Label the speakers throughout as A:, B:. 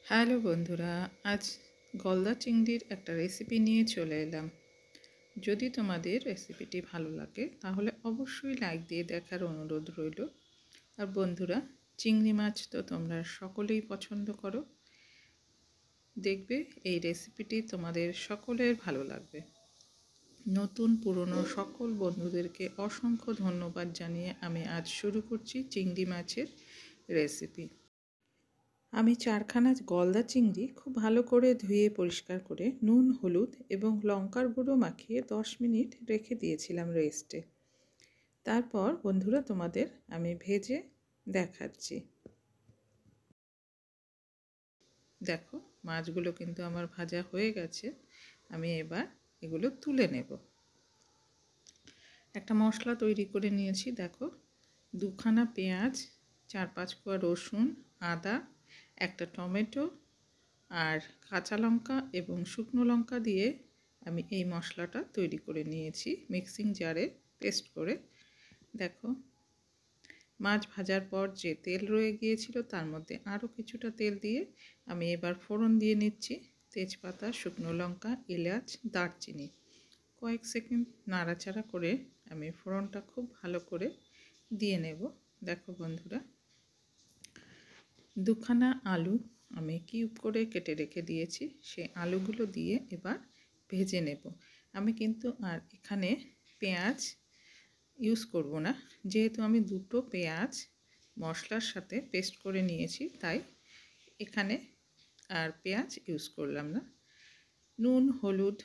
A: Hello বন্ধুরা, আজ গলদা চিংড়ির একটা রেসিপি নিয়ে চলে এলাম। যদি তোমাদের রেসিপিটি ভালো লাগে তাহলে অবশ্যই লাইক দিয়ে দেখার অনুরোধ রইল। আর বন্ধুরা, চিংড়ি মাছ তো তোমরা সকলেই পছন্দ করো, দেখবে এই রেসিপিটি তোমাদের সকলের ভালো লাগবে। নতুন পুরনো সকল বন্ধুদেরকে অসংখ্য ধন্যবাদ জানিয়ে আমি আজ শুরু করছি চিংড়ি মাছের রেসিপি। আমি চারখানা গলদা চিংড়ি খুব ভালো করে ধুয়ে পরিষ্কার করে নুন, হলুদ এবং লঙ্কার গুঁড়ো মাখিয়ে 10 মিনিট রেখে দিয়েছিলাম রেস্টে। তারপর বন্ধুরা তোমাদের আমি ভেজে দেখাচ্ছি। দেখো, মাছগুলো কিন্তু আমার ভাজা হয়ে গেছে। আমি এবার এগুলো তুলে নেব। একটা মশলা তৈরি করে নিয়েছি। দেখো, 2খানা পেঁয়াজ, 4-5 কোয়া রসুন, আদা, একটা টমেটো আর কাঁচা লঙ্কা এবং শুকনো লঙ্কা দিয়ে আমি এই মশলাটা তৈরি করে নিয়েছি মিক্সিং জারে পেস্ট করে। দেখো, মাছ ভাজার পর যে তেল রয়ে গিয়েছিল তার মধ্যে আরও কিছুটা তেল দিয়ে আমি এবার ফোড়ন দিয়ে নিচ্ছি। তেজপাতা, শুকনো লঙ্কা, এলাচ, দারচিনি। কয়েক সেকেন্ড নাড়াচাড়া করে আমি ফোড়নটা খুব ভালো করে দিয়ে নেব। দেখো বন্ধুরা, 2খানা আলু আমি কিউব করে কেটে রেখে দিয়েছি, সেই আলুগুলো দিয়ে এবার ভেজে নেব। আমি কিন্তু আর এখানে পেঁয়াজ ইউজ করব না, যেহেতু আমি 2টো পেঁয়াজ মশলার সাথে পেস্ট করে নিয়েছি, তাই এখানে আর পেঁয়াজ ইউজ করলাম না। নুন, হলুদ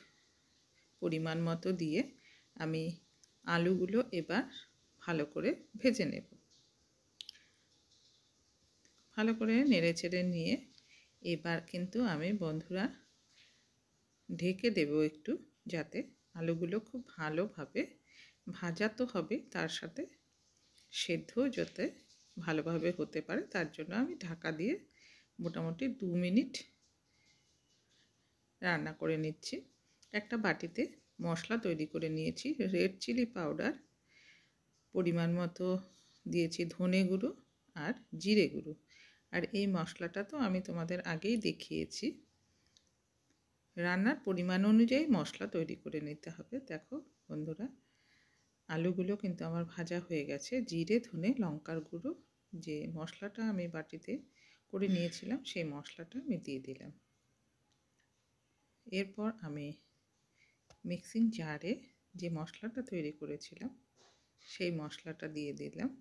A: পরিমাণ মতো দিয়ে আমি আলুগুলো এবার ভালো করে ভেজে নেব। ভালো করে নেড়েচেড়ে নিয়ে এবার কিন্তু আমি বন্ধুরা ঢেকে দেব একটু, যাতে আলুগুলো খুব ভালোভাবে ভাজা তো হবে, তার সাথে সেদ্ধ যাতে ভালোভাবে হতে পারে, তার জন্য আমি ঢাকা দিয়ে মোটামুটি 2 মিনিট রান্না করে নিচ্ছি। একটা বাটিতে মশলা তৈরি করে নিয়েছি। রেড চিলি পাউডার পরিমাণ মতো দিয়েছি, ধনে গুঁড়ো আর জিরে গুঁড়ো। আর এই মশলাটা তো আমি তোমাদের আগেই দেখিয়েছি। রান্নার পরিমাণ অনুযায়ী মশলা তৈরি করে নিতে হবে। দেখো বন্ধুরা, আলুগুলো কিন্তু আমার ভাজা হয়ে গেছে। জিরে, ধনে, লঙ্কার গুঁড়ো যে মশলাটা আমি বাটিতে করে নিয়েছিলাম, সেই মশলাটা আমি দিয়ে দিলাম। এরপর আমি মিক্সিং জারে যে মশলাটা তৈরি করেছিলাম সেই মশলাটা দিয়ে দিলাম।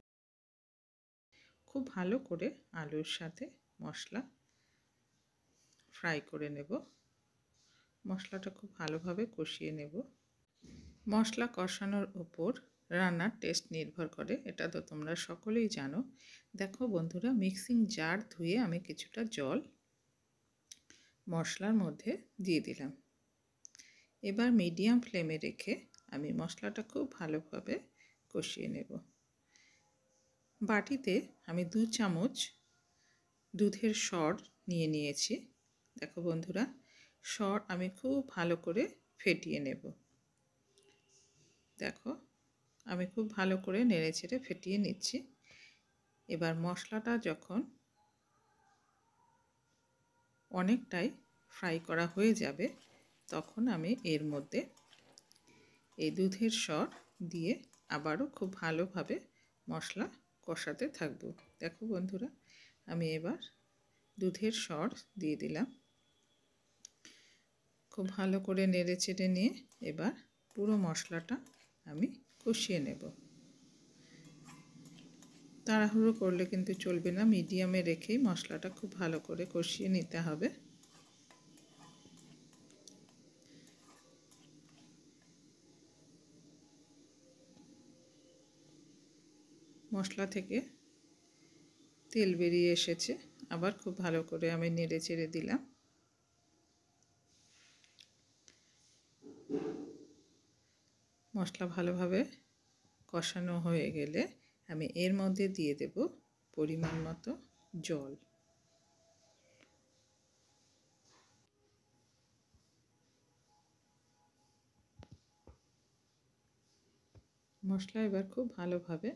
A: খুব ভালো করে আলুর সাথে মশলা ফ্রাই করে নেব। মশলাটা খুব ভালোভাবে কষিয়ে নেব। মশলা কষানোর উপর রান্নার টেস্ট নির্ভর করে, এটা তো তোমরা সকলেই জানো। দেখো বন্ধুরা, মিক্সিং জার ধুয়ে আমি কিছুটা জল মশলার মধ্যে দিয়ে দিলাম। এবার মিডিয়াম ফ্লেমে রেখে আমি মশলাটা খুব ভালোভাবে কষিয়ে নেব। বাটিতে আমি 2 চামচ দুধের সর নিয়ে নিয়েছি। দেখো বন্ধুরা, সর আমি খুব ভালো করে ফেটিয়ে নেব। দেখো, আমি খুব ভালো করে নেড়েচেড়ে ফেটিয়ে নিচ্ছি। এবার মশলাটা যখন অনেকটাই ফ্রাই করা হয়ে যাবে, তখন আমি এর মধ্যে এই দুধের সর দিয়ে আবারও খুব ভালোভাবে মশলা কষাতে থাকবো। দেখো বন্ধুরা, আমি এবার দুধের সর দিয়ে দিলাম। খুব ভালো করে নেড়েচেড়ে নিয়ে এবার পুরো মশলাটা আমি কষিয়ে নেব। তাড়াহুড়ো করলে কিন্তু চলবে না, মিডিয়ামে রেখেই মশলাটা খুব ভালো করে কষিয়ে নিতে হবে। মশলা থেকে তেল বেরিয়ে এসেছে, আবার খুব ভালো করে আমি নেড়েচেড়ে দিলাম। মশলা ভালোভাবে কষানো হয়ে গেলে আমি এর মধ্যে দিয়ে দেব পরিমাণ মতো জল। মশলা এবার খুব ভালোভাবে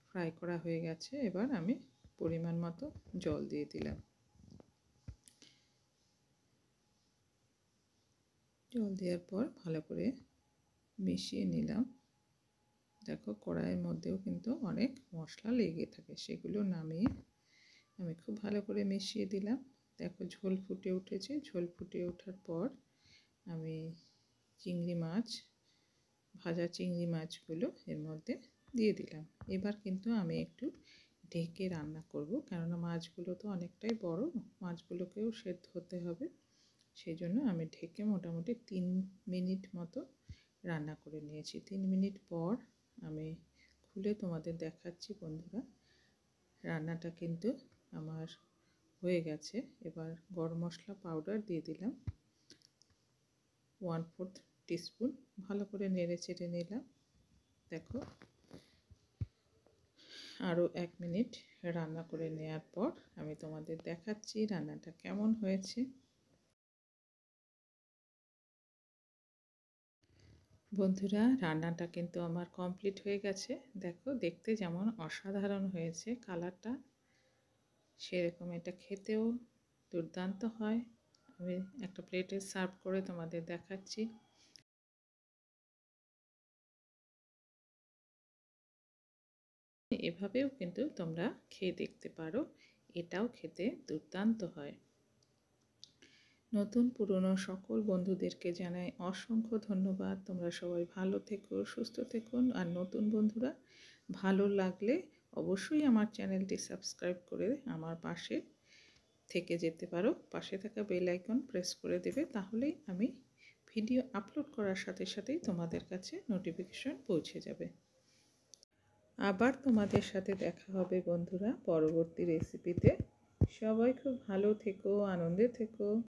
A: ফ্রাই করা হয়ে গেছে। এবার আমি পরিমাণ মতো জল দিয়ে দিলাম। জল দেওয়ার পর ভালো করে মিশিয়ে নিলাম। দেখো কড়াইয়ের মধ্যেও কিন্তু অনেক মশলা লেগে থাকে, সেগুলো নামিয়ে আমি খুব ভালো করে মিশিয়ে দিলাম। দেখো ঝোল ফুটে উঠেছে। ঝোল ফুটে ওঠার পর আমি চিংড়ি মাছ, ভাজা চিংড়ি মাছগুলো এর মধ্যে দিয়ে দিলাম। এবার কিন্তু আমি একটু ঢেকে রান্না করব, কেননা মাছগুলো তো অনেকটাই বড়, মাছগুলোকেও সেদ্ধ হতে হবে। সেই জন্য আমি ঢেকে মোটামুটি 3 মিনিট মতো রান্না করে নিয়েছি। 3 মিনিট পর আমি খুলে তোমাদের দেখাচ্ছি বন্ধুরা। রান্নাটা কিন্তু আমার হয়ে গেছে। এবার গরম মশলা পাউডার দিয়ে দিলাম 1/4 টিস্পুন। ভালো করে নেড়ে চেড়ে নিলাম। দেখো আরও 1 মিনিট রান্না করে নেওয়ার পর আমি তোমাদের দেখাচ্ছি রান্নাটা কেমন হয়েছে। বন্ধুরা রান্নাটা কিন্তু আমার কমপ্লিট হয়ে গেছে। দেখো দেখতে যেমন অসাধারণ হয়েছে, কালারটা সেরকম এটা খেতেও দুর্দান্ত হয়। আমি একটা প্লেটে সার্ভ করে তোমাদের দেখাচ্ছি। এভাবেও কিন্তু তোমরা খেয়ে দেখতে পারো, এটাও খেতে দুর্দান্ত হয়। নতুন পুরনো সকল বন্ধুদেরকে জানাই অসংখ্য ধন্যবাদ। তোমরা সবাই ভালো থেকো, সুস্থ থেকো। আর নতুন বন্ধুরা ভালো লাগলে অবশ্যই আমার চ্যানেলটি সাবস্ক্রাইব করে আমার পাশে থেকে যেতে পারো। পাশে থাকা বেল আইকন প্রেস করে দেবে, তাহলেই আমি ভিডিও আপলোড করার সাথে সাথেই তোমাদের কাছে নোটিফিকেশন পৌঁছে যাবে। আবার তোমাদের সাথে দেখা হবে বন্ধুরা পরবর্তী রেসিপিতে। সবাই খুব ভালো থেকো, আনন্দে থেকো।